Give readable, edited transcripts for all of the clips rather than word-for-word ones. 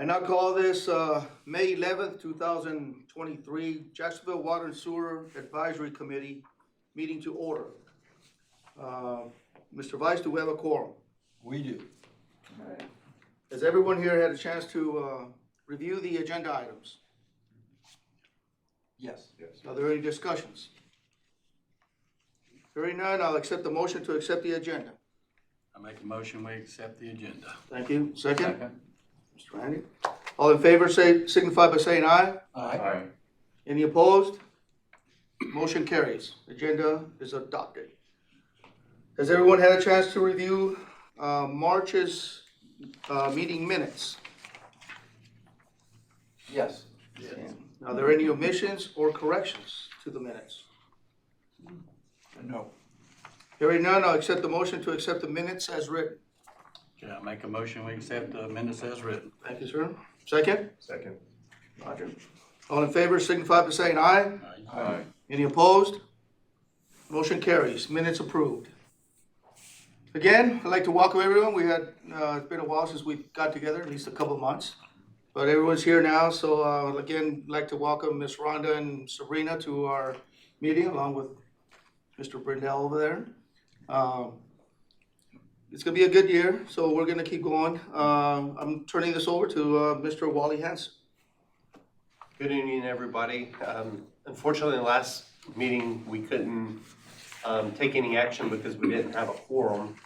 now call this May 11th, 2023 Jacksonville Water and Sewer Advisory Committee meeting to order. Mr. Vice, do we have a quorum? We do. All right. Has everyone here had a chance to review the agenda items? Yes. Are there any discussions? Hearing none, I'll accept the motion to accept the agenda. I make a motion we accept the agenda. Thank you. Second? Mr. Randy. All in favor, signify by saying aye. Aye. Any opposed? Motion carries. Agenda is adopted. Has everyone had a chance to review March's meeting minutes? Yes. Are there any omissions or corrections to the minutes? No. Hearing none, I'll accept the motion to accept the minutes as written. Okay, I make a motion we accept the minutes as written. Thank you, sir. Second? Second. Roger. All in favor, signify by saying aye. Aye. Any opposed? Motion carries. Minutes approved. Again, I'd like to welcome everyone. It's been a while since we got together, at least a couple of months. But everyone's here now, so again, I'd like to welcome Ms. Rhonda and Sabrina to our meeting, along with Mr. Brindell over there. It's gonna be a good year, so we're gonna keep going. I'm turning this over to Mr. Wally Hansen. Good evening, everybody. Unfortunately, the last meeting, we couldn't take any action because we didn't have a quorum.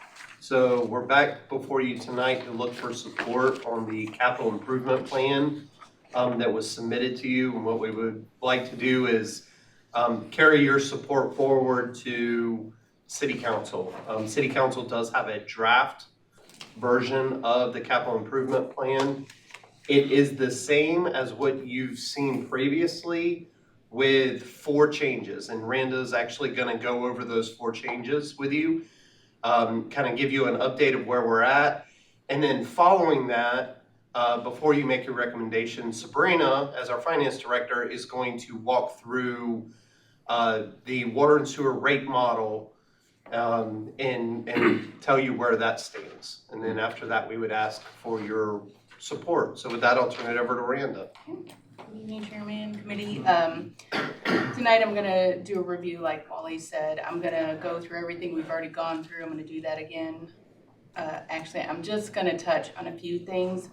So we're back before you tonight to look for support on the capital improvement plan that was submitted to you. And what we would like to do is carry your support forward to City Council. City Council does have a draft version of the capital improvement plan. It is the same as what you've seen previously with 4 changes, and Randa's actually gonna go over those 4 changes with you, kind of give you an update of where we're at. And then following that, before you make your recommendation, Sabrina, as our finance director, is going to walk through the water and sewer rate model and tell you where that stands. And then after that, we would ask for your support. So with that, I'll turn it over to Randa. Good evening, Chairman, Committee. Tonight I'm gonna do a review like Wally said. I'm gonna go through everything we've already gone through. I'm gonna do that again. Actually, I'm just gonna touch on a few things.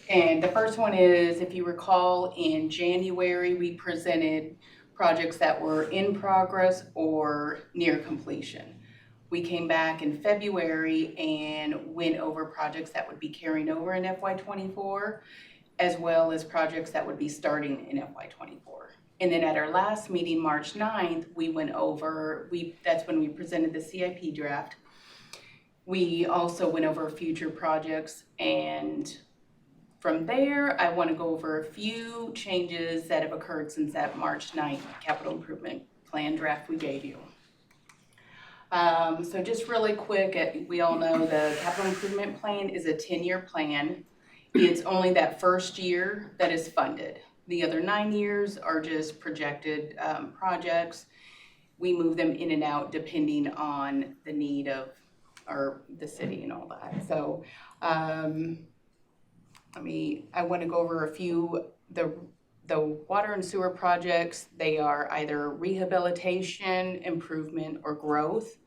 And the first one is, if you recall, in January, we presented projects that were in progress or near completion. We came back in February and went over projects that would be carrying over in FY24, as well as projects that would be starting in FY24. And then at our last meeting, March 9th, we went over, that's when we presented the CIP draft. We also went over future projects, and from there, I want to go over a few changes that have occurred since that March 9th capital improvement plan draft we gave you. So just really quick, we all know the capital improvement plan is a 10-year plan. It's only that first year that is funded. The other 9 years are just projected projects. We move them in and out depending on the need of the city and all that. So I want to go over a few, the water and sewer projects. They are either rehabilitation, improvement, or growth.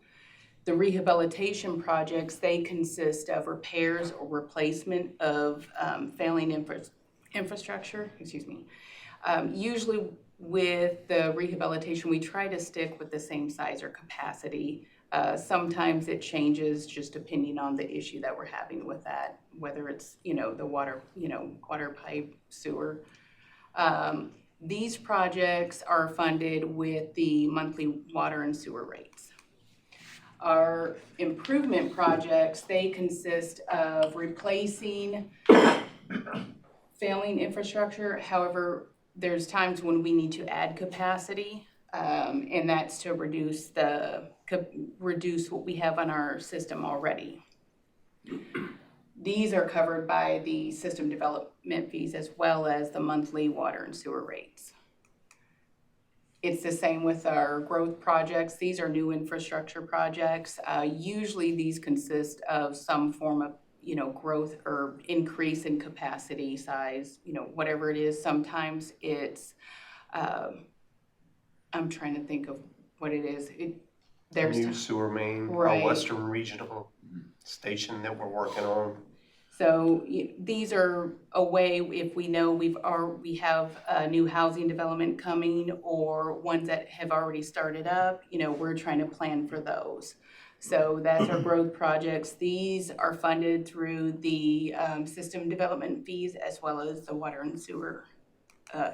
The rehabilitation projects, they consist of repairs or replacement of failing infrastructure, usually with the rehabilitation, we try to stick with the same size or capacity. Sometimes it changes just depending on the issue that we're having with that, whether it's, the water, water pipe, sewer. These projects are funded with the monthly water and sewer rates. Our improvement projects, they consist of replacing failing infrastructure. However, there's times when we need to add capacity, and that's to reduce what we have on our system already. These are covered by the system development fees as well as the monthly water and sewer rates. It's the same with our growth projects. These are new infrastructure projects. Usually these consist of some form of growth or increase in capacity size, whatever it is. Sometimes it's, I'm trying to think of what it is. There's New sewer main, Right. Western Regional Station that we're working on. So these are a way, if we know we have a new housing development coming or ones that have already started up, we're trying to plan for those. So that's our growth projects. These are funded through the system development fees as well as the water and sewer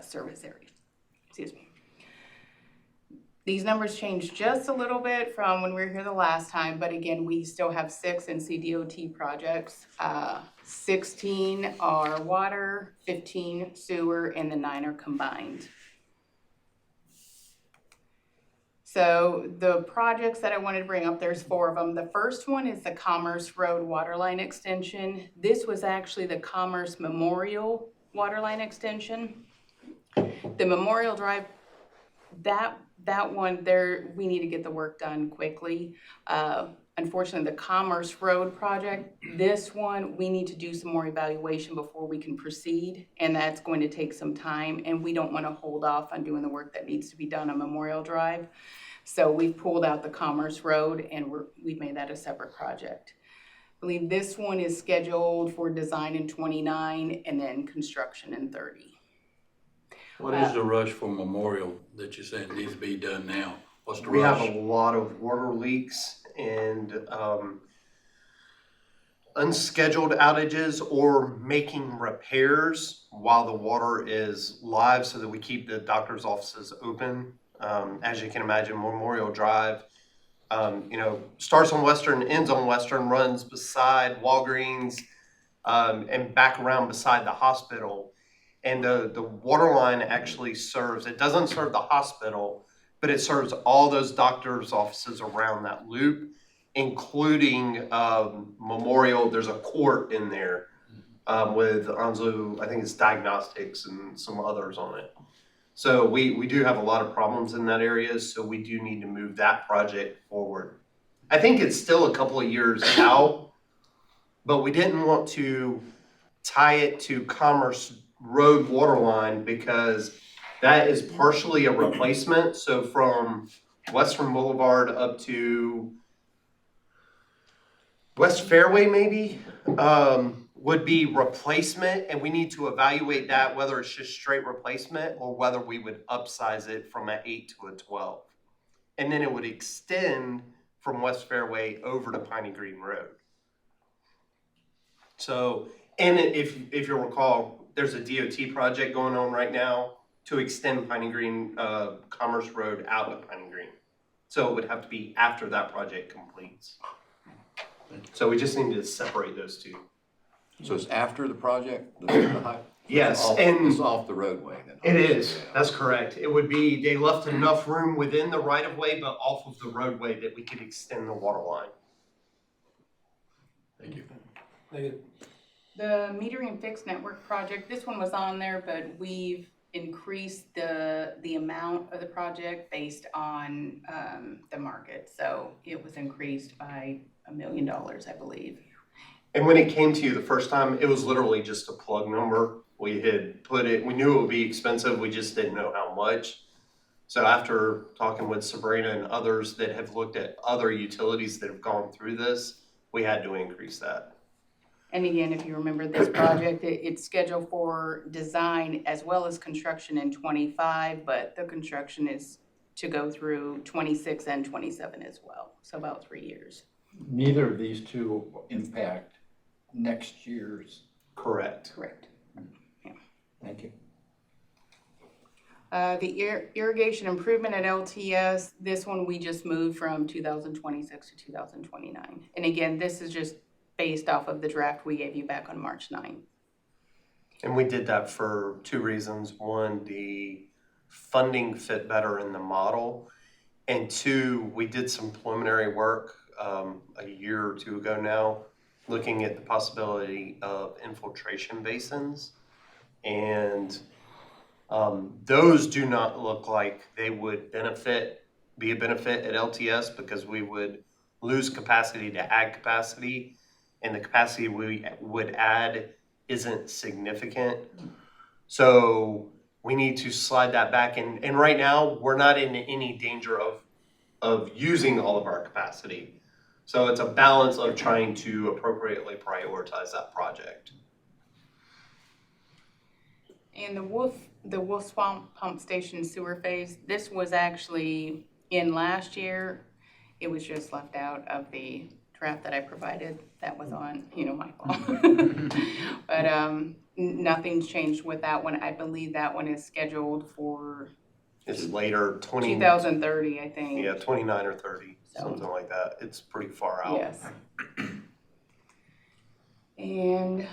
service area. Excuse me. These numbers changed just a little bit from when we were here the last time, but again, we still have 6 NCDOT projects. 16 are water, 15 sewer, and the 9 are combined. So the projects that I wanted to bring up, there's 4 of them. The first one is the Commerce Road Waterline Extension. This was actually the Commerce Memorial Waterline Extension. The Memorial Drive, that one there, we need to get the work done quickly. Unfortunately, the Commerce Road project, this one, we need to do some more evaluation before we can proceed, and that's going to take some time, and we don't want to hold off on doing the work that needs to be done on Memorial Drive. So we've pulled out the Commerce Road, and we've made that a separate project. I believe this one is scheduled for design in 29 and then construction in 30. What is the rush for Memorial that you're saying needs to be done now? What's the We have rush? a lot of water leaks and unscheduled outages or making repairs while the water is live so that we keep the doctor's offices open. As you can imagine, Memorial Drive, starts on Western, ends on Western, runs beside Walgreens, and back around beside the hospital. And the water line actually serves, it doesn't serve the hospital, but it serves all those doctors' offices around that loop, including Memorial. There's a court in there with Anzu, I think it's diagnostics and some others on it. So we do have a lot of problems in that area, so we do need to move that project forward. I think it's still a couple of years out, but we didn't want to tie it to Commerce Road waterline because that is partially a replacement. So from Western Boulevard up to West Fairway maybe would be replacement, and we need to evaluate that whether it's just straight replacement or whether we would upsize it from an 8 to a 12. And then it would extend from West Fairway over to Piney Green Road. So, and if you'll recall, there's a DOT project going on right now to extend Piney Green, Commerce Road out of Piney Green. So it would have to be after that project completes. So we just need to separate those two. So it's after the project? The high, Yes, it's off the roadway then? It is, that's correct. It would be, they left enough room within the right of way, but off of the roadway that we could extend the water line. Thank you. The metering fixed network project, this one was on there, but we've increased the amount of the project based on the market. So it was increased by $1 million, I believe. And when it came to you the first time, it was literally just a plug number. We had put it, we knew it would be expensive, we just didn't know how much. So after talking with Sabrina and others that have looked at other utilities that have gone through this, we had to increase that. And again, if you remember this project, it's scheduled for design as well as construction in 25, but the construction is to go through 26 and 27 as well. So about 3 years. Neither of these two impact next year's. Correct. Correct. Thank you. The irrigation improvement at LTS, this one we just moved from 2026 to 2029. And again, this is just based off of the draft we gave you back on March 9th. And we did that for 2 reasons. 1, the funding fit better in the model. And 2, we did some preliminary work a year or 2 ago now, looking at the possibility of infiltration basins. And those do not look like they would be a benefit at LTS because we would lose capacity to add capacity. and the capacity we would add isn't significant. So we need to slide that back, and right now, we're not in any danger of using all of our capacity. So it's a balance of trying to appropriately prioritize that project. And the Wolf Swamp Pump Station sewer phase, this was actually in last year. It was just left out of the draft that I provided. That was on, my fault. But nothing's changed with that one. I believe that one is scheduled for It's later, 2030, I think. Yeah, 29 or 30, So. something like that. It's pretty far out. Yes. And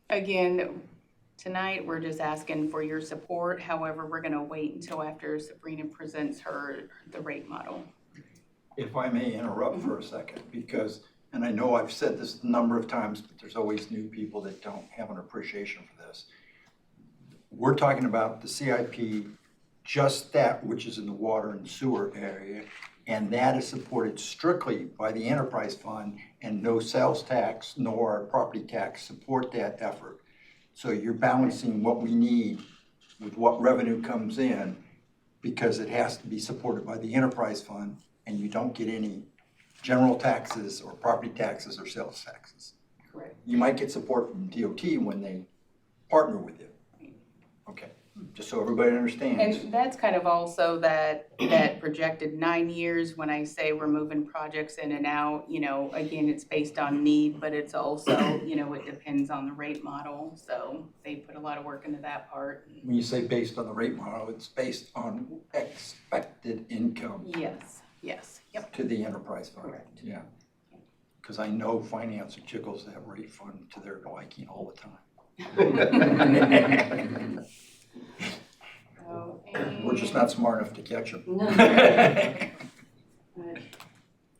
again, tonight, we're just asking for your support. However, we're gonna wait until after Sabrina presents the rate model. If I may interrupt for a second, because, and I know I've said this a number of times, but there's always new people that don't have an appreciation for this. We're talking about the CIP, just that which is in the water and sewer area, and that is supported strictly by the enterprise fund, and no sales tax nor property tax support that effort. So you're balancing what we need with what revenue comes in, because it has to be supported by the enterprise fund, and you don't get any general taxes or property taxes or sales taxes. Correct. You might get support from DOT when they partner with you. Okay, just so everybody understands. And that's kind of also that projected 9 years, when I say we're moving projects in and out, again, it's based on need, but it's also, it depends on the rate model. So they put a lot of work into that part. When you say based on the rate model, it's based on expected income Yes, yep. to the enterprise fund. Correct. Yeah. Because I know finance jiggles that rate fund to their liking all the time. So, We're just not smart enough to catch them. No.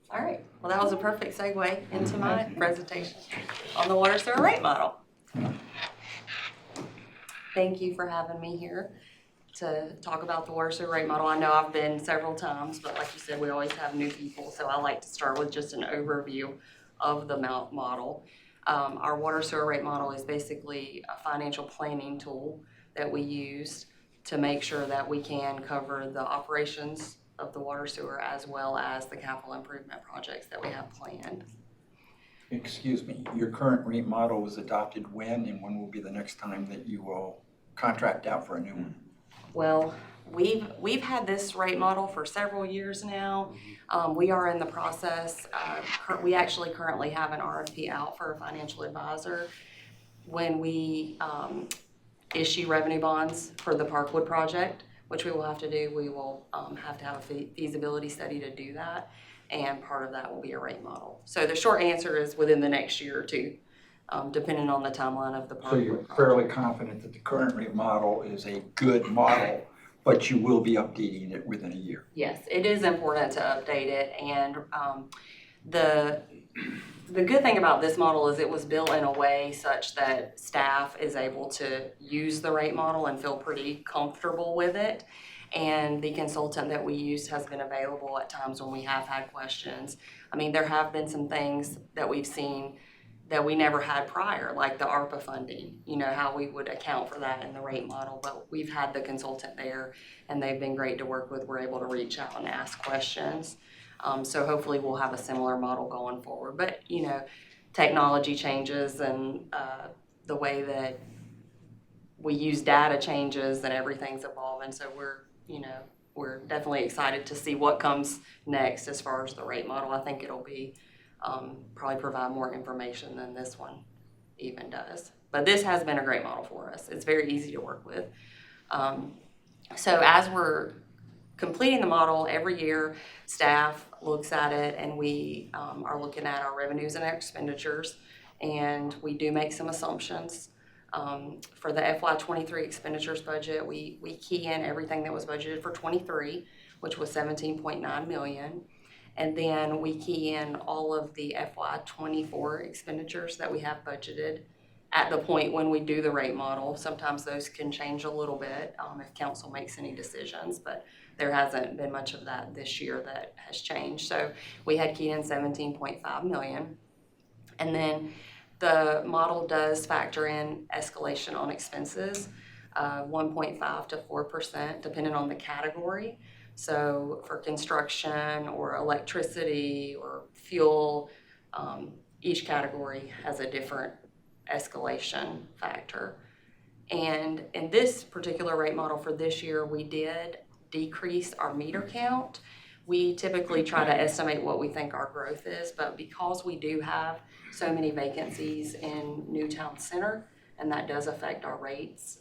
All right, well, that was a perfect segue into my presentation on the water sewer rate model. Thank you for having me here to talk about the water sewer rate model. I know I've been several times, but like you said, we always have new people, so I like to start with just an overview of the model. Our water sewer rate model is basically a financial planning tool that we use to make sure that we can cover the operations of the water sewer as well as the capital improvement projects that we have planned. Excuse me, your current rate model was adopted when, and when will be the next time that you will contract out for a new one? Well, we've had this rate model for several years now. We are in the process. We actually currently have an RFP out for a financial advisor. When we issue revenue bonds for the Parkwood project, which we will have to do, we will have to have a feasibility study to do that, and part of that will be a rate model. So the short answer is within the next year or two, depending on the timeline of the Parkwood So you're project. fairly confident that the current rate model is a good model, but you will be updating it within a year? Yes, it is important to update it, and the good thing about this model is it was built in a way such that staff is able to use the rate model and feel pretty comfortable with it. And the consultant that we used has been available at times when we have had questions. I mean, there have been some things that we've seen that we never had prior, like the ARPA funding, how we would account for that in the rate model. But we've had the consultant there, and they've been great to work with. We're able to reach out and ask questions. So hopefully we'll have a similar model going forward. But, technology changes, and the way that we use data changes, and everything's evolving. So we're definitely excited to see what comes next as far as the rate model. I think it'll be probably provide more information than this one even does. But this has been a great model for us. It's very easy to work with. So as we're completing the model every year, staff looks at it, and we are looking at our revenues and expenditures, and we do make some assumptions. For the FY23 expenditures budget, we key in everything that was budgeted for 23, which was $17.9 million. And then we key in all of the FY24 expenditures that we have budgeted at the point when we do the rate model. Sometimes those can change a little bit if council makes any decisions, but there hasn't been much of that this year that has changed. So we had keyed in $17.5 million. And then the model does factor in escalation on expenses, 1.5 to 4%, depending on the category. So for construction or electricity or fuel, each category has a different escalation factor. And in this particular rate model for this year, we did decrease our meter count. We typically try to estimate what we think our growth is, but because we do have so many vacancies in Newtown Center, and that does affect our rates,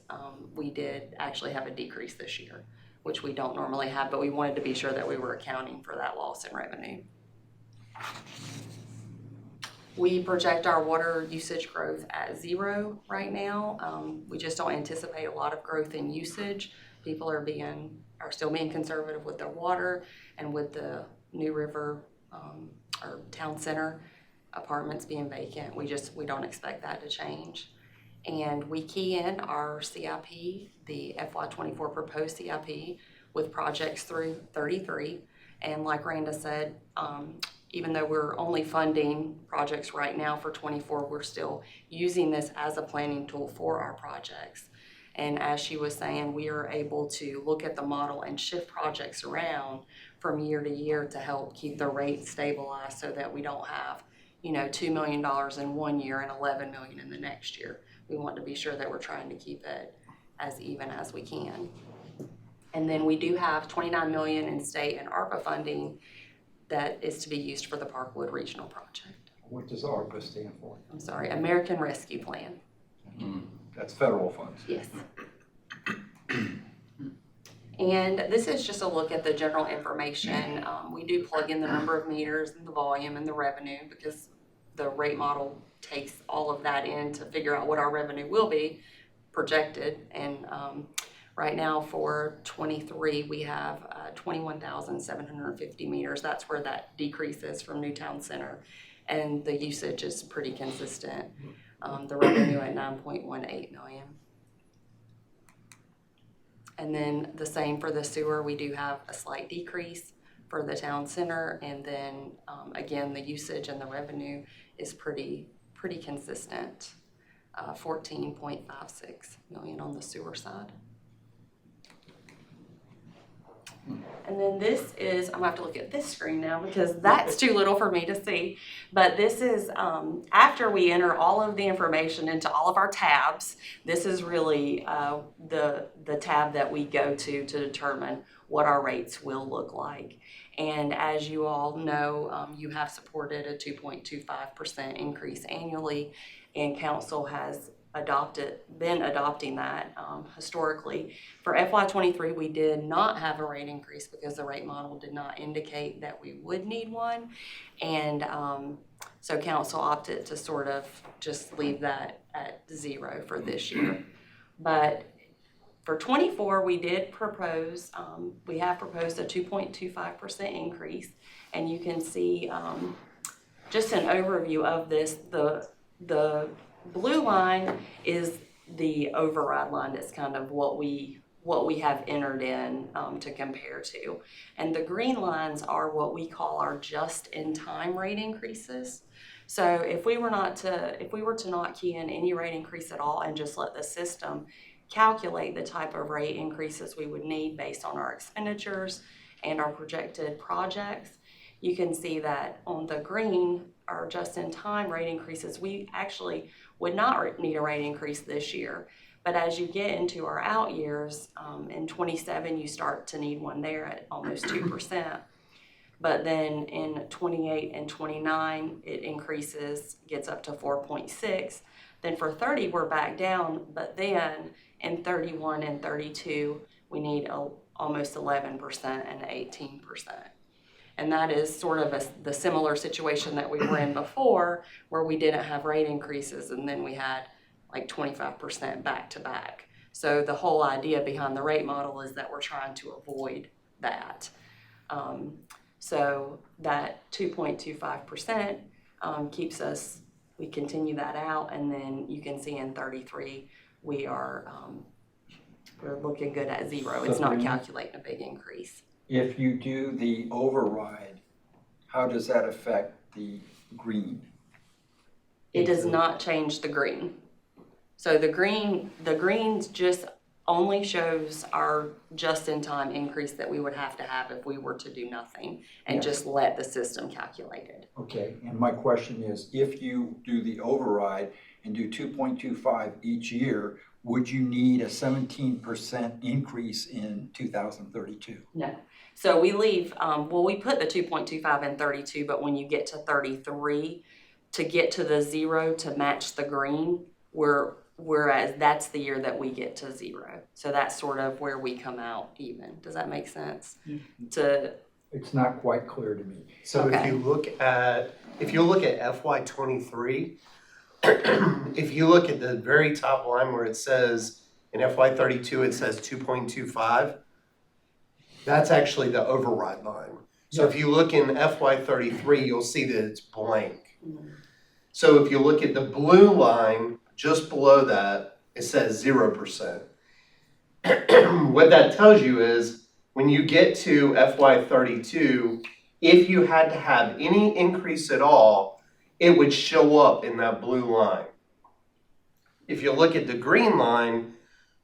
we did actually have a decrease this year, which we don't normally have, but we wanted to be sure that we were accounting for that loss in revenue. We project our water usage growth at 0 right now. We just don't anticipate a lot of growth in usage. People are still being conservative with their water, and with the New River or Town Center apartments being vacant, we don't expect that to change. And we key in our CIP, the FY24 proposed CIP, with projects through 33. And like Randa said, even though we're only funding projects right now for 24, we're still using this as a planning tool for our projects. And as she was saying, we are able to look at the model and shift projects around from year to year to help keep the rate stabilized so that we don't have, $2 million in one year and $11 million in the next year. We want to be sure that we're trying to keep it as even as we can. And then we do have $29 million in state and ARPA funding that is to be used for the Parkwood Regional Project. What does ARPA stand for? I'm sorry, American Rescue Plan. That's federal funds. Yes. And this is just a look at the general information. We do plug in the number of meters and the volume and the revenue because the rate model takes all of that in to figure out what our revenue will be projected. And right now for 23, we have 21,750 meters. That's where that decreases from Newtown Center. And the usage is pretty consistent. The revenue at 9.18 million. And then the same for the sewer, we do have a slight decrease for the town center. And then again, the usage and the revenue is pretty consistent. 14.56 million on the sewer side. And then this is, I'm gonna have to look at this screen now because that's too little for me to see. But this is, after we enter all of the information into all of our tabs, this is really the tab that we go to determine what our rates will look like. And as you all know, you have supported a 2.25% increase annually, and council has been adopting that historically. For FY23, we did not have a rate increase because the rate model did not indicate that we would need one. And so council opted to sort of just leave that at 0 for this year. But for 24, we did propose, we have proposed a 2.25% increase. And you can see just an overview of this. The blue line is the override line. That's kind of what we have entered in to compare to. And the green lines are what we call our just-in-time rate increases. So if we were to not key in any rate increase at all and just let the system calculate the type of rate increases we would need based on our expenditures and our projected projects, you can see that on the green, our just-in-time rate increases, we actually would not need a rate increase this year. But as you get into our out years, in 27, you start to need one there at almost 2%. But then in 28 and 29, it increases, gets up to 4.6. Then for 30, we're back down. But then in 31 and 32, we need almost 11% and 18%. And that is sort of the similar situation that we were in before, where we didn't have rate increases and then we had like 25% back to back. So the whole idea behind the rate model is that we're trying to avoid that. So that 2.25% keeps us, we continue that out, and then you can see in 33 we're looking good at 0. It's not calculating a big increase. If you do the override, how does that affect the green? It does not change the green. So the greens just only shows our just-in-time increase that we would have to have if we were to do nothing and Yes. just let the system calculate it. Okay, and my question is, if you do the override and do 2.25 each year, would you need a 17% increase in 2032? No. So we leave, we put the 2.25 in 32, but when you get to 33, to get to the 0 to match the green, whereas that's the year that we get to 0. So that's sort of where we come out even. Does that make sense? It's not quite clear to me. So Okay. if you look at FY '23, if you look at the very top line where it says in FY '32 it says 2.25, that's actually the override line. So if you look in FY '33, you'll see that it's blank. So if you look at the blue line just below that, it says 0%. What that tells you is when you get to FY '32, if you had to have any increase at all, it would show up in that blue line. If you look at the green line,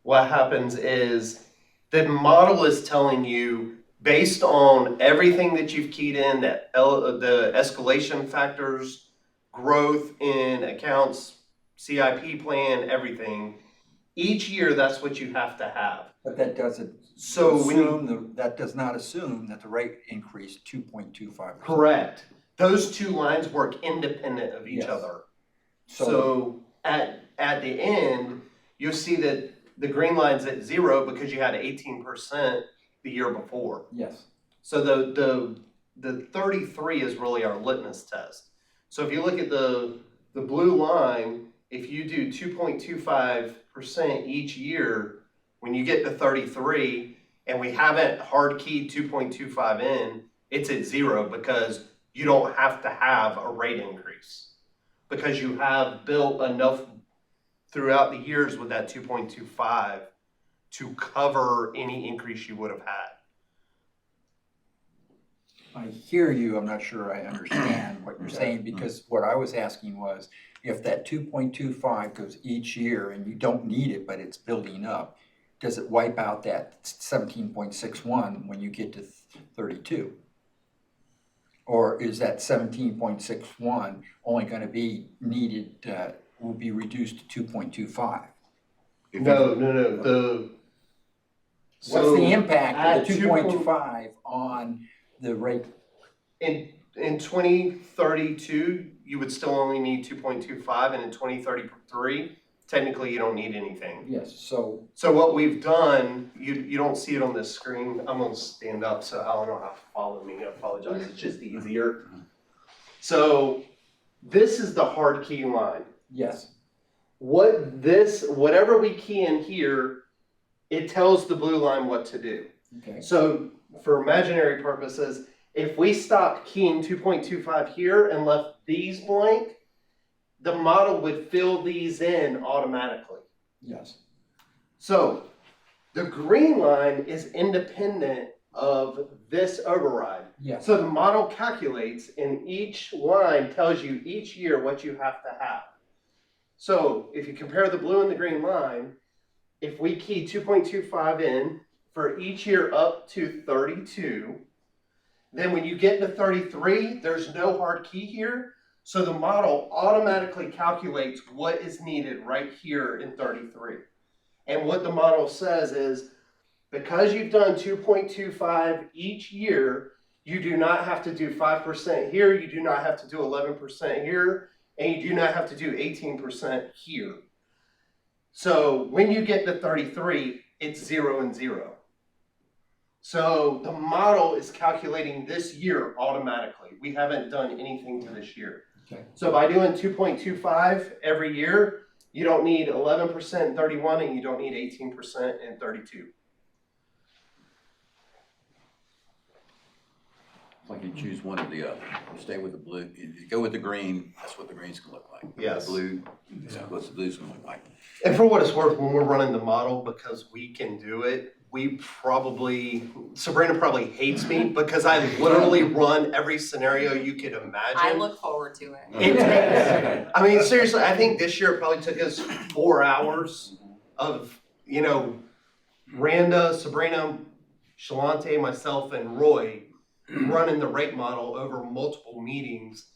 what happens is the model is telling you, based on everything that you've keyed in, that the escalation factors, growth in accounts, CIP plan, everything, each year that's what you have to have. But that doesn't So when you, assume, that does not assume that the rate increased 2.25%. correct, those two lines work independent of each Yes. other. So, So at the end, you'll see that the green line's at 0 because you had 18% the year before. yes, So the 33 is really our litmus test. So if you look at the blue line, if you do 2.25% each year, when you get to 33, and we haven't hard keyed 2.25 in, it's at 0 because you don't have to have a rate increase. Because you have built enough throughout the years with that 2.25 to cover any increase you would have had. I hear you. I'm not sure I understand what you're saying, because what I was asking was, if that 2.25 goes each year and you don't need it, but it's building up, does it wipe out that 17.61 when you get to 32? Or is that 17.61 only going to be needed, will be reduced to 2.25? No. What's the impact of at the 2.25 on the rate? In 2032, you would still only need 2.25, and in 2033, technically you don't need anything. Yes, so, So what we've done, you don't see it on this screen. I'm gonna stand up so Alan will have to follow me. I apologize, it's just easier. So this is the hard key line. yes, Whatever we key in here, it tells the blue line what to do. okay, So for imaginary purposes, if we stopped keying 2.25 here and left these blank, the model would fill these in automatically. yes, So the green line is independent of this override. yes, So the model calculates, and each line tells you each year what you have to have. So if you compare the blue and the green line, if we key 2.25 in for each year up to 32, then when you get to 33, there's no hard key here. So the model automatically calculates what is needed right here in 33. And what the model says is, because you've done 2.25 each year, you do not have to do 5% here, you do not have to do 11% here, and you do not have to do 18% here. So when you get to 33, it's 0 and 0. So the model is calculating this year automatically. We haven't done anything to this year. okay. So by doing 2.25 every year, you don't need 11% in 31 and you don't need 18% in 32. It's like you choose one or the other. You stay with the blue, you go with the green, that's what the green's gonna look like. Yes. The blue, what's the blue's gonna look like. And for what it's worth, when we're running the model, because we can do it, Sabrina probably hates me because I literally run every scenario you could imagine. I look forward to it. It takes, I mean, seriously, I think this year it probably took us 4 hours of, Randa, Sabrina, Shalante, myself, and Roy running the rate model over multiple meetings.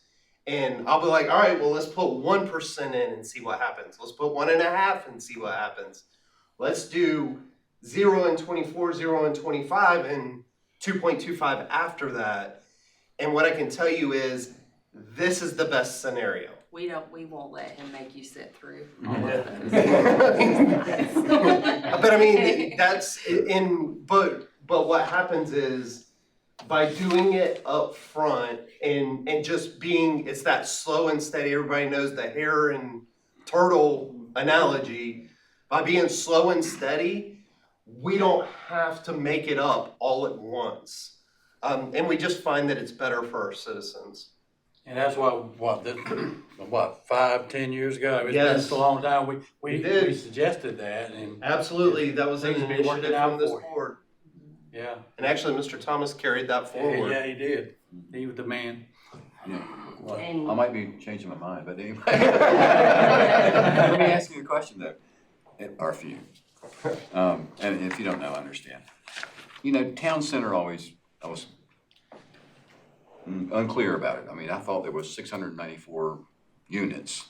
And I'll be like, all right, well, let's put 1% in and see what happens. Let's put 1.5 and see what happens. Let's do 0 and 24, 0 and 25, and 2.25 after that. And what I can tell you is, this is the best scenario. We won't let him make you sit through all Yeah. of those. But I mean, but what happens is, by doing it up front and just being, it's that slow and steady, everybody knows the hare and turtle analogy. By being slow and steady, we don't have to make it up all at once. And we just find that it's better for our citizens. And that's why, 5-10 years ago, it's been Yes. so long time, we We did. suggested that, and, Absolutely, that was an Things have been working initiative out from this for you. board. yeah. And actually, Mr. Thomas carried that forward. Yeah, he did. He was the man. Yeah. Well, And- I might be changing my mind, but anyway. Let me ask you a question though, or a few. And if you don't know, I understand. Town center I was unclear about it. I mean, I thought there was 694 units.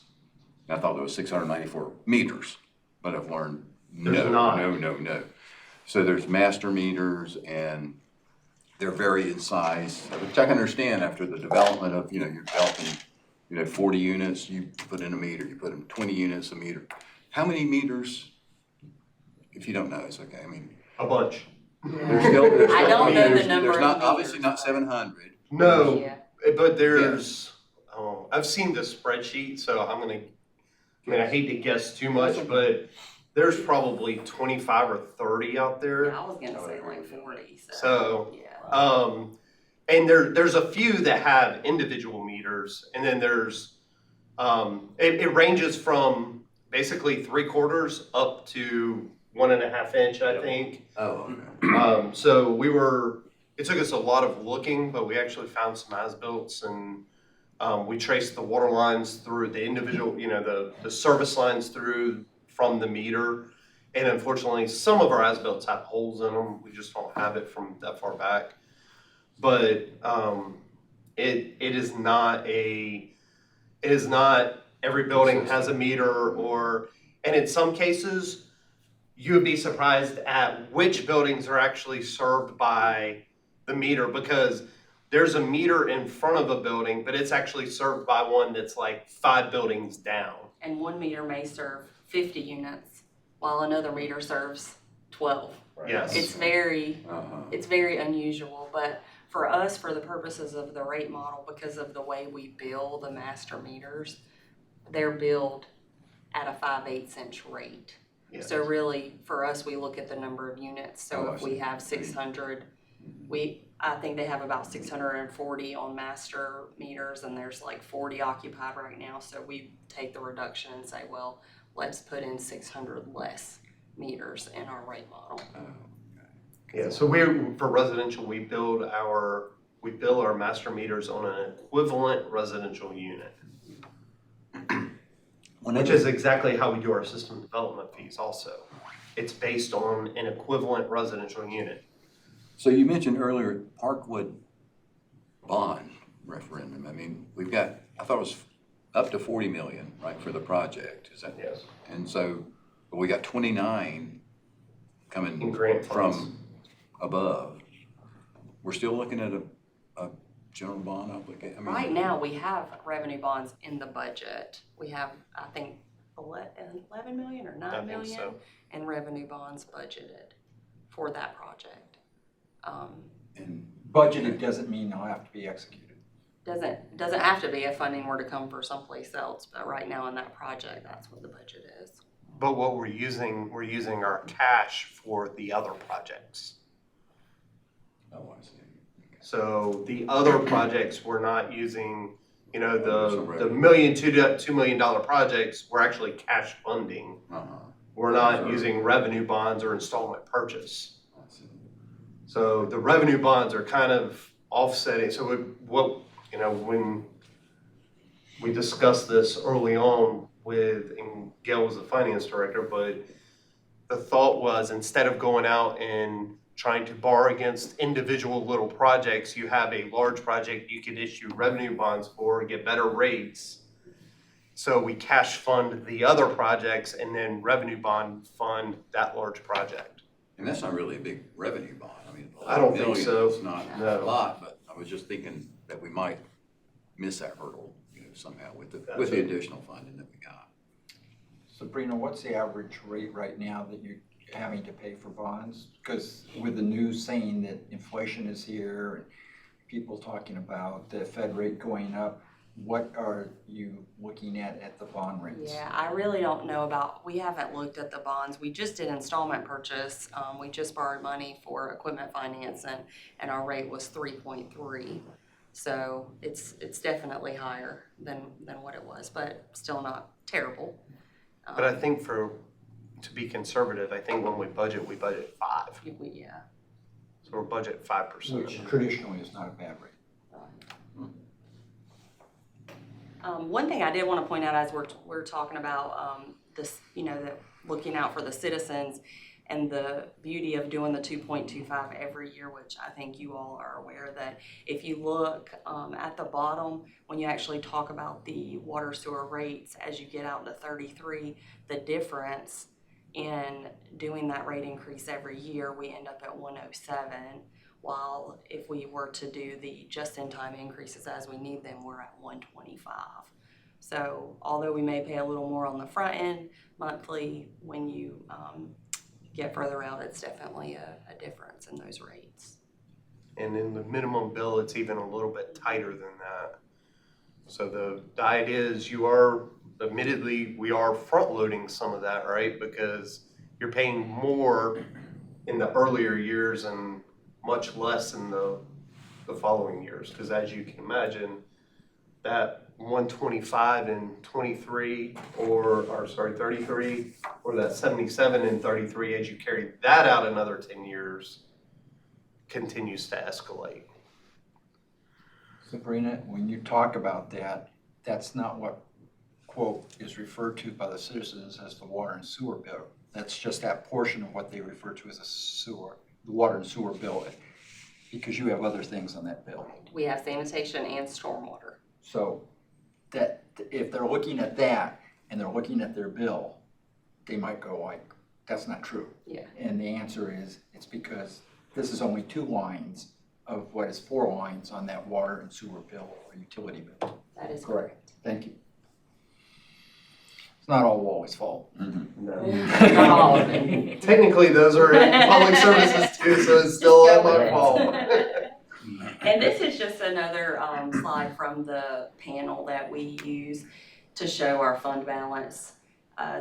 I thought there was 694 meters, but I've learned There's not. No. So there's master meters and they're vary in size, which I can understand after the development of, you're developing, 40 units, you put in a meter, you put in 20 units, a meter. How many meters, if you don't know, it's okay, I mean, A bunch. there's still, I don't know the meters, number there's of not, obviously meters, not but- 700. No, Yeah. but there's, I've seen the spreadsheet, so I hate to guess too much, but there's probably 25 or 30 out there. Yeah, I was gonna say like 40, So, yeah. and there's a few that have individual meters, and then there's, it ranges from basically 3/4 up to 1.5 inch, I think. Oh, okay. So it took us a lot of looking, but we actually found some as-builts, and we traced the water lines through the individual, the service lines through from the meter. And unfortunately, some of our as-builts have holes in them. We just don't have it from that far back. But it is not every building has a meter, and in some cases, you would be surprised at which buildings are actually served by the meter, because there's a meter in front of a building, but it's actually served by one that's like 5 buildings down. And one meter may serve 50 units, while another meter serves 12. Yes. It's very Uh-huh. unusual, but for us, for the purposes of the rate model, because of the way we bill the master meters, they're billed at a 5/8 inch rate. Yes. So really, for us, we look at the number of units. So Oh, I if we see. have 600, I think they have about 640 on master meters, and there's like 40 occupied right now. So we take the reduction and say, well, let's put in 600 less meters in our rate model. Yeah, so for residential, we bill our master meters on an equivalent residential unit, which is exactly how we do our system development fees also. It's based on an equivalent residential unit. So you mentioned earlier Parkwood bond referendum. I mean, I thought it was up to 40 million, right, for the project. Is that? Yes. And so, but we got 29 coming In grant funds. from above. We're still looking at a general bond obligation. I mean, Right now, we have revenue bonds in the budget. We have, I think, 11 million or 9 I think million so. in revenue bonds budgeted for that project. And Budgeted doesn't mean they'll have to be executed. Doesn't have to be if funding were to come for someplace else, but right now in that project, that's what the budget is. But what we're using our cash for the other projects. oh, I see. Okay. So the other projects, we're not using, you know, Some the revenue. million, $2 million projects, we're actually cash funding. Uh-huh. We're not Sure. using revenue bonds or installment purchase. I see. So the revenue bonds are kind of offsetting. So you know, when we discussed this early on and Gail was the finance director, but the thought was instead of going out and trying to borrow against individual little projects, you have a large project you could issue revenue bonds for, get better rates. So we cash fund the other projects and then revenue bond fund that large project. And that's not really a big revenue bond. I mean, I don't think million so. is not No. a lot, but I was just thinking that we might miss that hurdle, you know, somehow with the Gotcha. additional funding that we got. Sabrina, what's the average rate right now that you're having to pay for bonds? Because with the news saying that inflation is here and people talking about the Fed rate going up, what are you looking at the bond rates? Yeah, I really don't know we haven't looked at the bonds. We just did installment purchase. We just borrowed money for equipment finance and our rate was 3.3. So it's definitely higher than what it was, but still not terrible. But I think to be conservative, I think when we budget 5. Yeah. So we're budget 5%. Which traditionally is not a bad rate. One thing I did want to point out as we're talking about this, you know, that looking out for the citizens and the beauty of doing the 2.25 every year, which I think you all are aware that if you look at the bottom, when you actually talk about the water sewer rates as you get out to 33, the difference in doing that rate increase every year, we end up at 107. While if we were to do the just-in-time increases as we need them, we're at 125. So although we may pay a little more on the front end monthly, when you get further out, it's definitely a difference in those rates. And in the minimum bill, it's even a little bit tighter than that. So the idea is admittedly, we are front loading some of that, right? Because you're paying more in the earlier years and much less in the following years. Because as you can imagine, that 125 in 33 or 33, or that 77 in 33, as you carry that out another 10 years, continues to escalate. Sabrina, when you talk about that, that's not what, quote, is referred to by the citizens as the water and sewer bill. That's just that portion of what they refer to as the water and sewer bill, because you have other things on that bill. We have sanitation and stormwater. So that if they're looking at that and they're looking at their bill, they might go like, that's not true. Yeah. And the answer is, it's because this is only 2 lines of what is 4 lines on that water and sewer bill or utility bill. That is correct. Thank you. It's not all Wally's fault. Not all of it. Technically, those are in public services too, so it's still all my fault. And this is just another slide from the panel that we use to show our fund balance,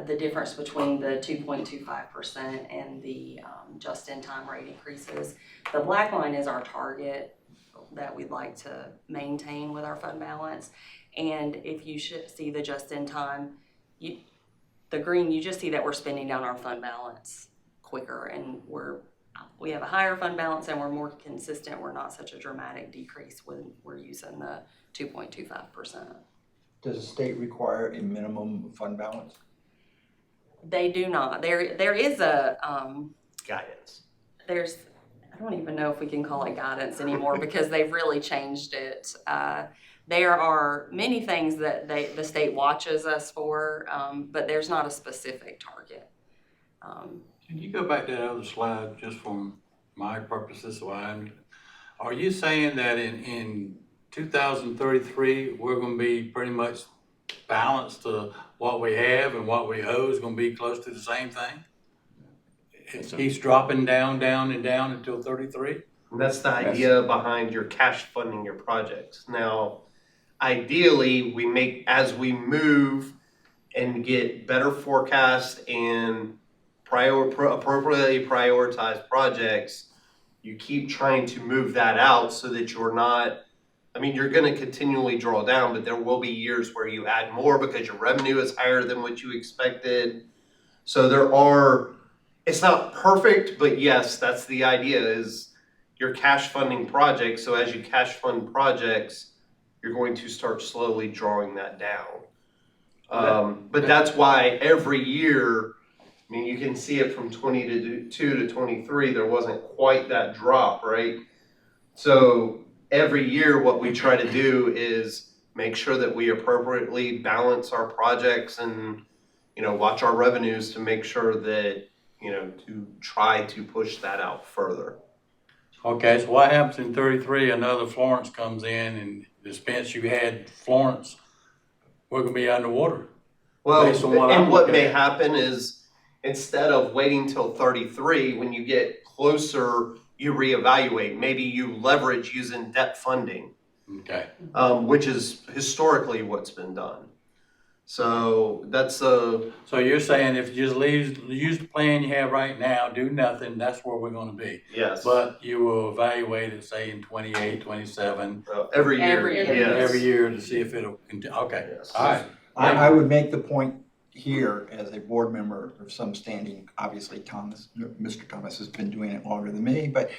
the difference between the 2.25% and the just-in-time rate increases. The black line is our target that we'd like to maintain with our fund balance. And if you should see the just-in-time, the green, you just see that we're spending down our fund balance quicker, and we have a higher fund balance and we're more consistent. We're not such a dramatic decrease when we're using the 2.25%. Does the state require a minimum fund balance? They do not. There is a Guidance. I don't even know if we can call it guidance anymore because they've really changed it. There are many things that the state watches us for, but there's not a specific target. Can you go back to that other slide just for my purposes? Are you saying that in 2033, we're going to be pretty much balanced to what we have and what we owe is going to be close to the same thing? It keeps dropping down and down until 33? And that's the idea behind your cash funding your projects. Now, ideally, as we move and get better forecasts and appropriately prioritized projects, you keep trying to move that out so that you're not, I mean, you're gonna continually draw down, but there will be years where you add more because your revenue is higher than what you expected. So there are, it's not perfect, but yes, that's the idea, is you're cash funding projects. So as you cash fund projects, you're going to start slowly drawing that down. But that's why every year, I mean, you can see it from 22 to 23, there wasn't quite that drop, right? So every year, what we try to do is make sure that we appropriately balance our projects and, watch our revenues to make sure that, to try to push that out further. Okay, so what happens in 33, another Florence comes in and the expense you had Florence, we're gonna be underwater. Well, Based on what I'm and what looking may at. happen is instead of waiting till 33, when you get closer, you reevaluate. Maybe you leverage using debt funding, Okay, which is historically what's been done. So that's a, so you're saying if you just use the plan you have right now, do nothing, that's where we're gonna be. yes. But you will evaluate it, say in 28, 27, Every year, Every year. yes. every year to see if it'll continue. Okay, Yes. all right. I would make the point here as a board member of some standing, obviously Mr. Thomas has been doing it longer than me, but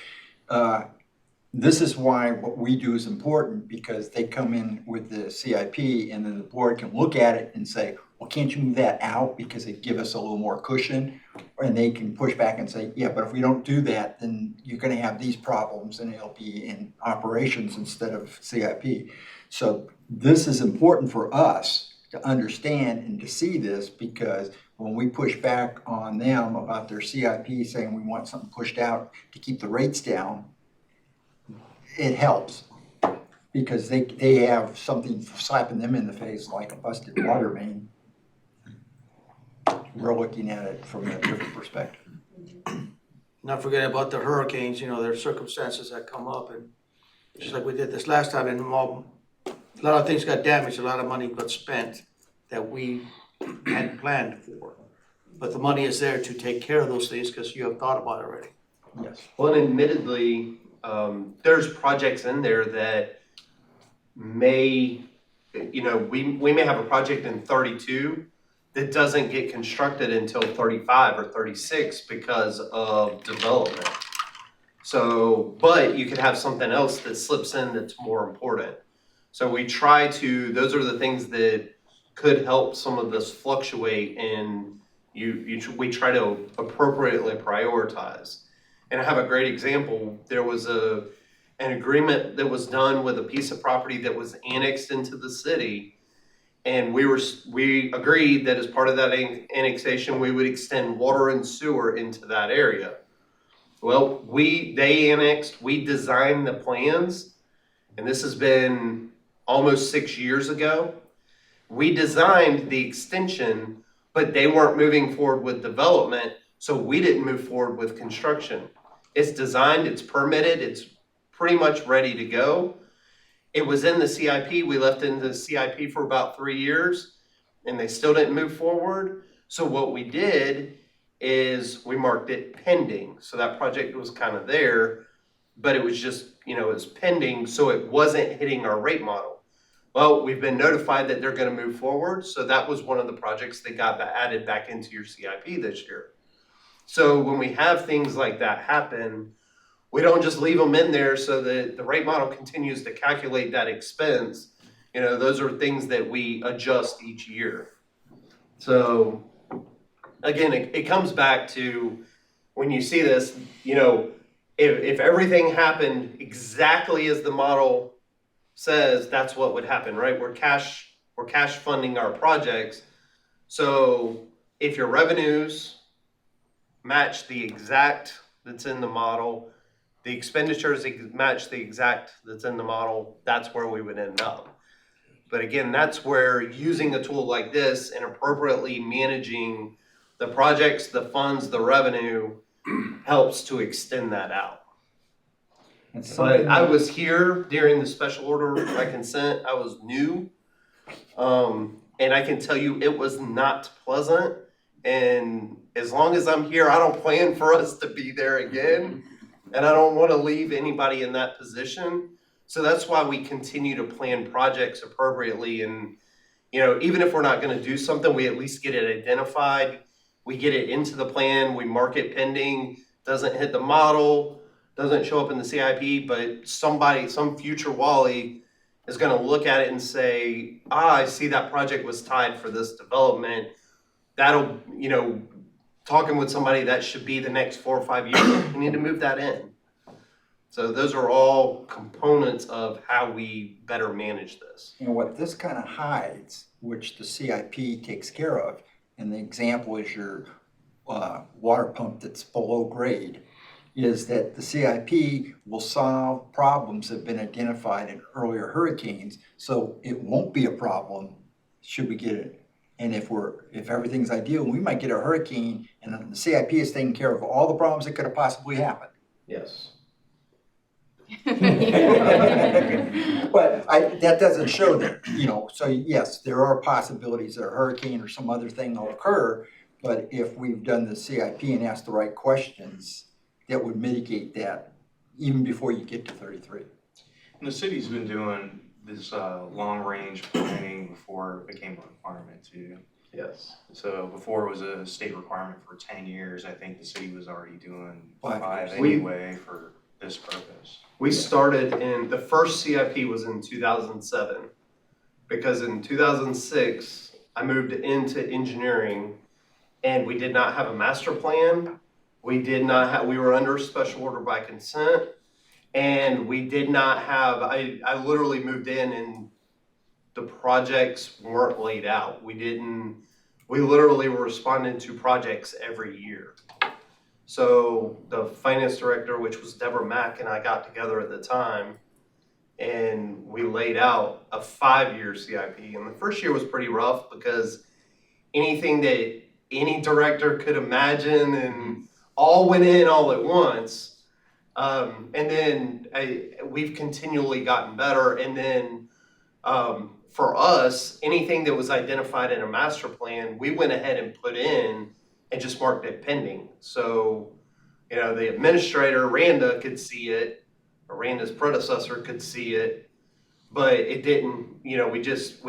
this is why what we do is important, because they come in with the CIP and then the board can look at it and say, well, can't you move that out because it give us a little more cushion? And they can push back and say, yeah, but if we don't do that, then you're gonna have these problems and it'll be in operations instead of CIP. So this is important for us to understand and to see this, because when we push back on them about their CIP saying we want something pushed out to keep the rates down, it helps, because they have something slapping them in the face like a busted water main. We're looking at it from a different perspective. Not forgetting about the hurricanes, there are circumstances that come up, and just like we did this last time, and a lot of things got damaged, a lot of money got spent that we hadn't planned for. But the money is there to take care of those things because you have thought about it already. Yes. Well, and admittedly, there's projects in there that may, we may have a project in 32 that doesn't get constructed until 35 or 36 because of development. So, but you could have something else that slips in that's more important. So we try to, those are the things that could help some of this fluctuate, and we try to appropriately prioritize. And I have a great example. There was an agreement that was done with a piece of property that was annexed into the city. And we agreed that as part of that annexation, we would extend water and sewer into that area. Well, they annexed, we designed the plans, and this has been almost 6 years ago. We designed the extension, but they weren't moving forward with development, so we didn't move forward with construction. It's designed, it's permitted, it's pretty much ready to go. It was in the CIP, we left it in the CIP for about 3 years, and they still didn't move forward. So what we did is we marked it pending. So that project was kind of there, but it was just, it was pending, so it wasn't hitting our rate model. Well, we've been notified that they're gonna move forward, so that was one of the projects that got added back into your CIP this year. So when we have things like that happen, we don't just leave them in there so that the rate model continues to calculate that expense. Those are things that we adjust each year. So again, it comes back to when you see this, if everything happened exactly as the model says, that's what would happen, right? We're cash funding our projects. So if your revenues match the exact that's in the model, the expenditures match the exact that's in the model, that's where we would end up. But again, that's where using a tool like this and appropriately managing the projects, the funds, the revenue helps to extend that out. But I was here during the special order by consent. I was new. And I can tell you it was not pleasant. And as long as I'm here, I don't plan for us to be there again. And I don't want to leave anybody in that position. So that's why we continue to plan projects appropriately. And, even if we're not going to do something, we at least get it identified. We get it into the plan, we mark it pending, doesn't hit the model, doesn't show up in the CIP, but some future Wally is going to look at it and say, I see that project was tied for this development. That'll, talking with somebody, that should be the next 4 or 5 years. We need to move that in. So those are all components of how we better manage this. And what this kind of hides, which the CIP takes care of, and the example is your water pump that's below grade, is that the CIP will solve problems that have been identified in earlier hurricanes, so it won't be a problem should we get it. And if everything's ideal, we might get a hurricane and the CIP is taking care of all the problems that could have possibly happened. Yes. But that doesn't show that, so yes, there are possibilities that a hurricane or some other thing will occur, but if we've done the CIP and asked the right questions, that would mitigate that even before you get to 33. And the city's been doing this long-range planning before it became a requirement too. Yes. So before it was a state requirement for 10 years, I think the city was already doing 5 5 years. anyway for this purpose. We started the first CIP was in 2007, because in 2006, I moved into engineering and we did not have a master plan. We were under special order by consent, and we did not have, I literally moved in and the projects weren't laid out. We literally were responding to projects every year. So the finance director, which was Deborah Mack, and I got together at the time, and we laid out a 5-year CIP. And the first year was pretty rough because anything that any director could imagine and all went in all at once. And then we've continually gotten better. And then for us, anything that was identified in a master plan, we went ahead and put in and just marked it pending. So, the administrator, Randa, could see it, or Randa's predecessor could see it, but it didn't, we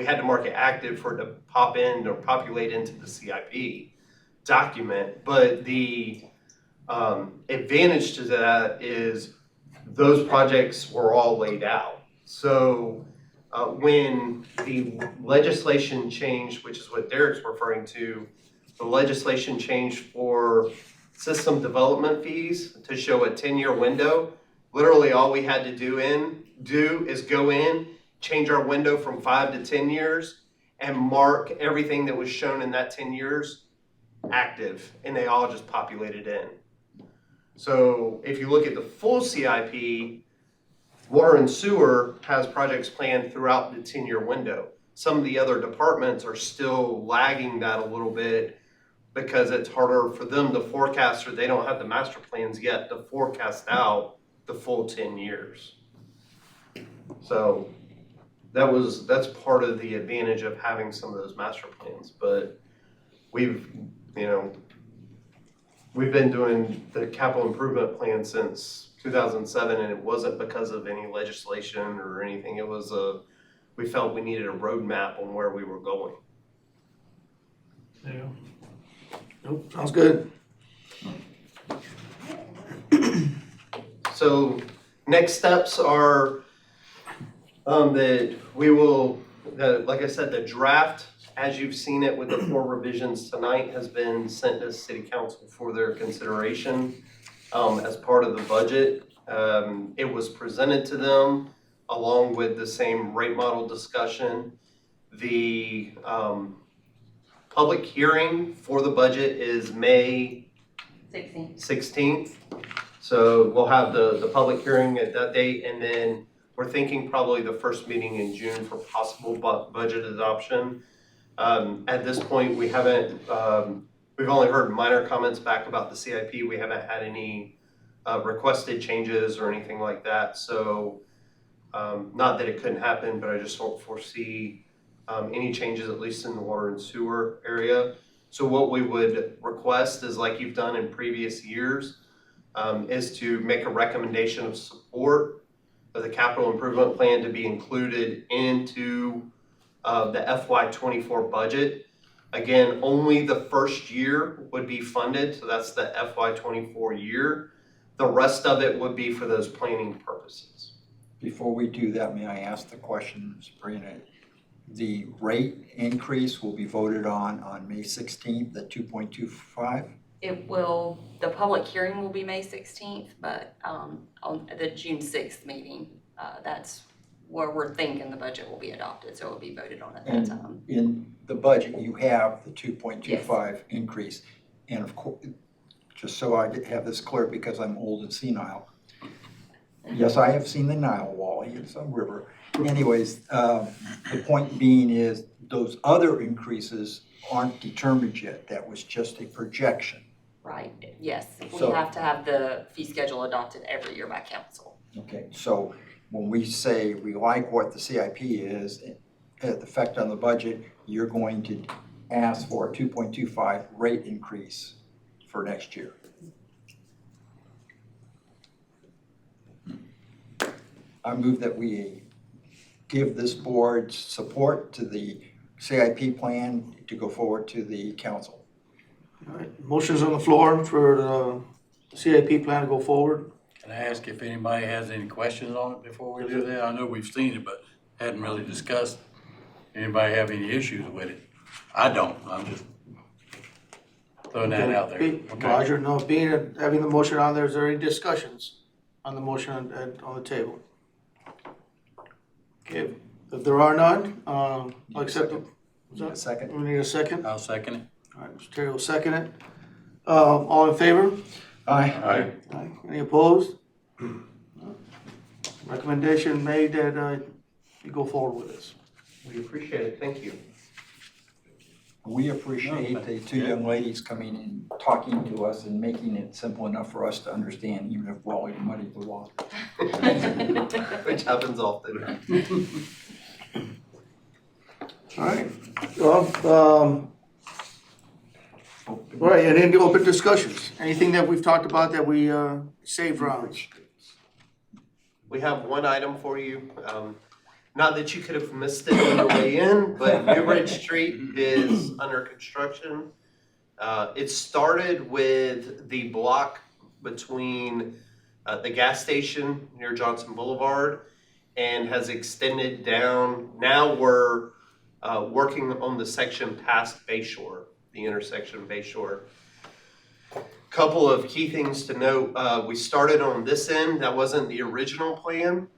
had to mark it active for it to pop in or populate into the CIP document. But the advantage to that is those projects were all laid out. So when the legislation changed, which is what Derek's referring to, the legislation changed for system development fees to show a 10-year window. Literally all we had to do is go in, change our window from 5 to 10 years, and mark everything that was shown in that 10 years active, and they all just populated in. So if you look at the full CIP, water and sewer has projects planned throughout the 10-year window. Some of the other departments are still lagging that a little bit because it's harder for them to forecast, or they don't have the master plans yet to forecast out the full 10 years. So that's part of the advantage of having some of those master plans. But we've been doing the capital improvement plan since 2007, and it wasn't because of any legislation or anything. It was we felt we needed a roadmap on where we were going. Yeah. Nope, sounds good. So next steps are that we will, like I said, the draft, as you've seen it with the 4 revisions tonight, has been sent to City Council for their consideration as part of the budget. It was presented to them along with the same rate model discussion. The public hearing for the budget is May 16th. So we'll have the public hearing at that date, and then we're thinking probably the first meeting in June for possible budget adoption. At this point, we haven't, we've only heard minor comments back about the CIP. We haven't had any requested changes or anything like that. So not that it couldn't happen, but I just don't foresee any changes, at least in the water and sewer area. So what we would request is, like you've done in previous years, is to make a recommendation of support of the capital improvement plan to be included into the FY24 budget. Again, only the first year would be funded, so that's the FY24 year. The rest of it would be for those planning purposes. Before we do that, may I ask the question, Sabrina? The rate increase will be voted on May 16th at 2.25? It will, the public hearing will be May 16th, but on the June 6th meeting, that's where we're thinking the budget will be adopted, so it will be voted on at that time. In the budget, you have the 2.25 increase. And of course, just so I have this clear, because I'm old and senile, yes, I have seen the Nile Wally, it's a river. Anyways, the point being is those other increases aren't determined yet. That was just a projection. Right, yes. We So- have to have the fee schedule adopted every year by council. Okay, so when we say we like what the CIP is, the effect on the budget, you're going to ask for a 2.25 rate increase for next year. I move that we give this board support to the CIP plan to go forward to the council. All right, motion's on the floor for the CIP plan to go forward. Can I ask if anybody has any questions on it before we do that? I know we've seen it, but hadn't really discussed. Anybody have any issues with it? I don't, I'm just throwing that out there. Okay. Roger, no, having the motion on there, is there any discussions on the motion on the table? Okay, if there are none, I'll accept them. Need a second? We need a second. I'll second it. All right, Mr. Terry will second it. All in favor? Aye. Aye. Any opposed? Recommendation made that you go forward with this. We appreciate it, thank you. We appreciate the two young ladies coming and talking to us and making it simple enough for us to understand, even if Wally muddied the water. Which happens often. All right, well, all right, and into open discussions. Anything that we've talked about that we saved rounds? We have one item for you. Not that you could have missed it on the way in, but New Bridge Street is under construction. It started with the block between the gas station near Johnson Boulevard and has extended down. Now we're working on the section past Bayshore, the intersection of Bayshore. Couple of key things to note. We started on this end. That wasn't the original plan.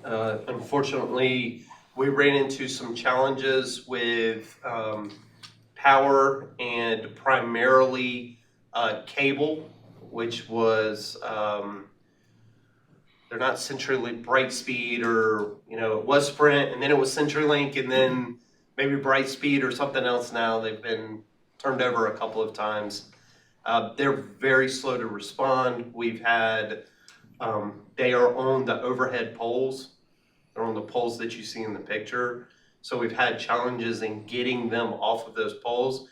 Unfortunately, we ran into some challenges with power and primarily cable, which was they're not CenturyLink Brightspeed, or it was Sprint and then it was CenturyLink and then maybe Brightspeed or something else now. They've been turned over a couple of times. They're very slow to respond. We've had they are on the overhead poles. They're on the poles that you see in the picture. So we've had challenges in getting them off of those poles.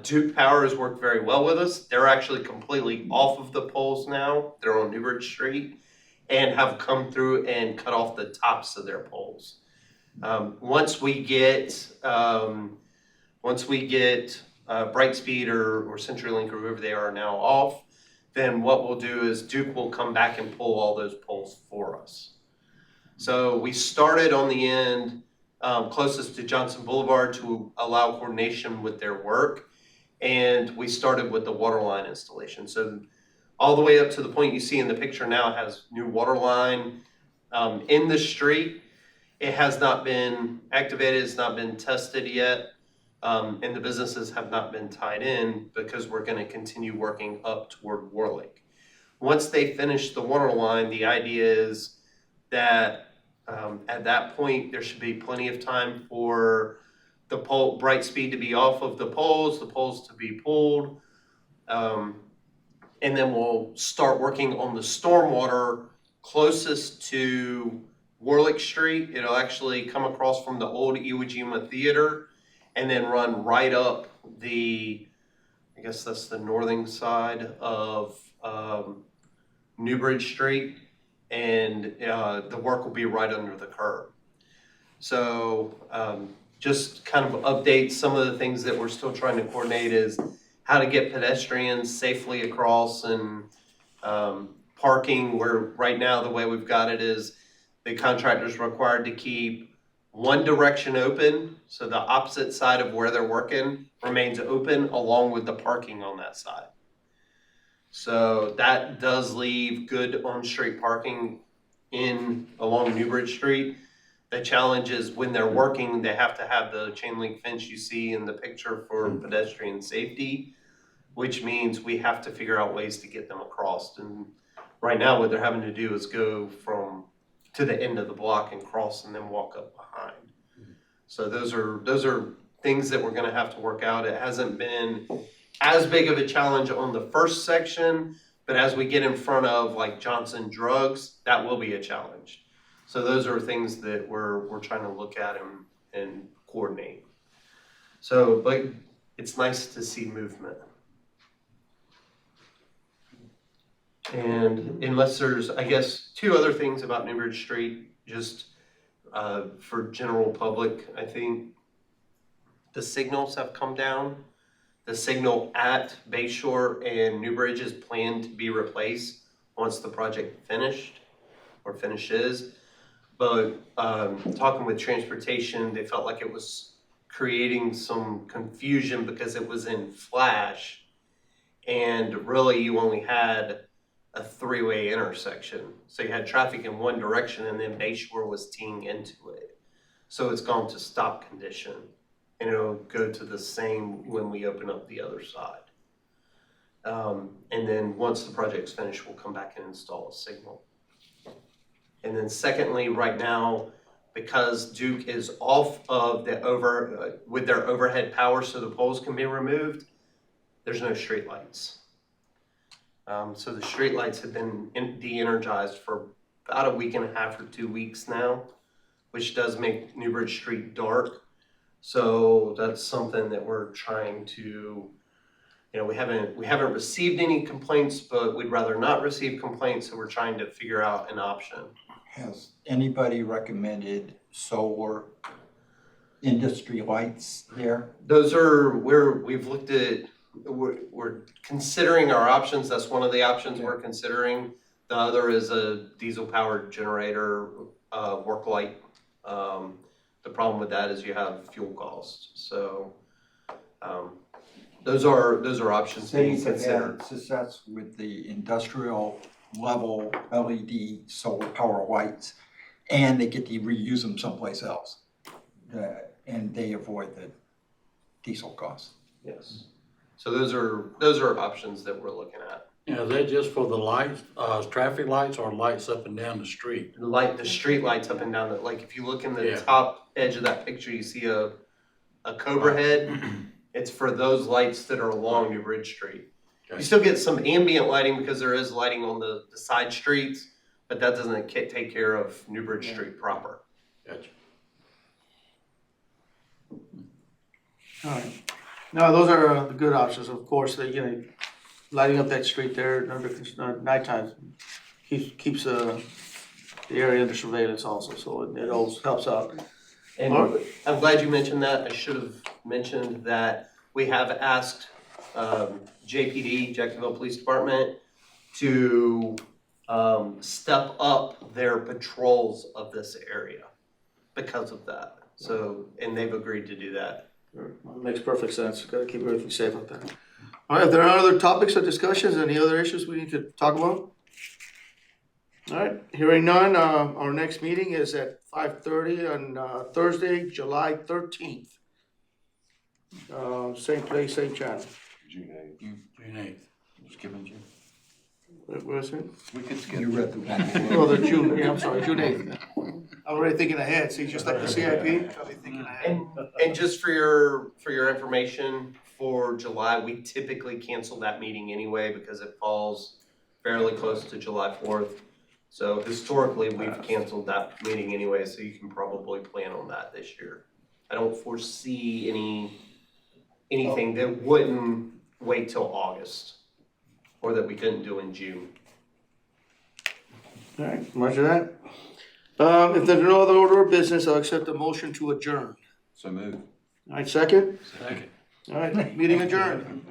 Duke Power has worked very well with us. They're actually completely off of the poles now. They're on New Bridge Street and have come through and cut off the tops of their poles. Once we get Brightspeed or CenturyLink or whoever they are now off, then what we'll do is Duke will come back and pull all those poles for us. So we started on the end closest to Johnson Boulevard to allow coordination with their work. And we started with the water line installation. So all the way up to the point you see in the picture now has new water line in the street. It has not been activated, it's not been tested yet. And the businesses have not been tied in because we're going to continue working up toward Warlake. Once they finish the water line, the idea is that at that point, there should be plenty of time for the pole Brightspeed to be off of the poles to be pulled. And then we'll start working on the stormwater closest to Warlick Street. It'll actually come across from the old Iwo Jima Theater and then run right up I guess that's the northern side of Newbridge Street, and the work will be right under the curb. So just kind of update some of the things that we're still trying to coordinate is how to get pedestrians safely across, and parking, where right now the way we've got it is the contractor's required to keep one direction open, so the opposite side of where they're working remains open along with the parking on that side. So that does leave good on-street parking along Newbridge Street. The challenge is when they're working, they have to have the chain link fence you see in the picture for pedestrian safety, which means we have to figure out ways to get them across. And right now, what they're having to do is go to the end of the block and cross and then walk up behind. So those are things that we're gonna have to work out. It hasn't been as big of a challenge on the first section, but as we get in front of like Johnson Drugs, that will be a challenge. So those are things that we're trying to look at and coordinate. So, but it's nice to see movement. And unless there's, I guess, two other things about Newbridge Street, just for general public, I think the signals have come down. The signal at Bayshore and Newbridge is planned to be replaced once the project finishes. But talking with transportation, they felt like it was creating some confusion because it was in flash, and really you only had a three-way intersection. So you had traffic in one direction, and then Bayshore was teeing into it. So it's gone to stop condition, and it'll go to the same when we open up the other side. And then once the project's finished, we'll come back and install a signal. And then secondly, right now, because Duke is off of with their overhead power so the poles can be removed, there's no street lights. So the street lights have been de-energized for about a week and a half or 2 weeks now, which does make Newbridge Street dark. So that's something that we're trying to, we haven't received any complaints, but we'd rather not receive complaints, so we're trying to figure out an option. Has anybody recommended solar industry lights there? Those are where we've looked at, we're considering our options. That's one of the options we're considering. The other is a diesel powered generator, work light. The problem with that is you have fuel costs. So those are options being Cities have considered. had success with the industrial level LED solar power lights, and they get to reuse them someplace else. And they avoid the diesel costs. Yes. So those are options that we're looking at. Yeah, is that just for the lights, traffic lights, or lights up and down the street? The street lights up and down like if you look in the Yeah. top edge of that picture, you see a Cobra head. It's for those lights that are along Newbridge Street. Okay. You still get some ambient lighting because there is lighting on the side streets, but that doesn't take care of Newbridge Street proper. Gotcha. All right. No, those are the good options, of course, lighting up that street there at nighttime keeps the area under surveillance also, so it always helps out. And I'm glad you mentioned that. I should have mentioned that we have asked JPD, Jacksonville Police Department, to step up their patrols of this area because of that. So, and they've agreed to do that. Well, it makes perfect sense. Gotta keep everything safe out there. All right, if there are other topics or discussions, any other issues we need to talk about? All right, hearing none, our next meeting is at 5:30 on Thursday, July 13th. Same place, same channel. June 8th. June 8th. Skipping June. Where is it? We could skip. You read the one. Oh, the June, yeah, I'm sorry, June 8th. I'm already thinking ahead, see, just like the CIP, I'll be thinking ahead. And just for your information, for July, we typically cancel that meeting anyway because it falls fairly close to July 4th. So historically, we've canceled that meeting anyway, so you can probably plan on that this year. I don't foresee anything that wouldn't wait till August. or that we couldn't do in June. All right, roger that. If there's no other order of business, I'll accept a motion to adjourn. So move. All right, second? Second. All right, meeting adjourned.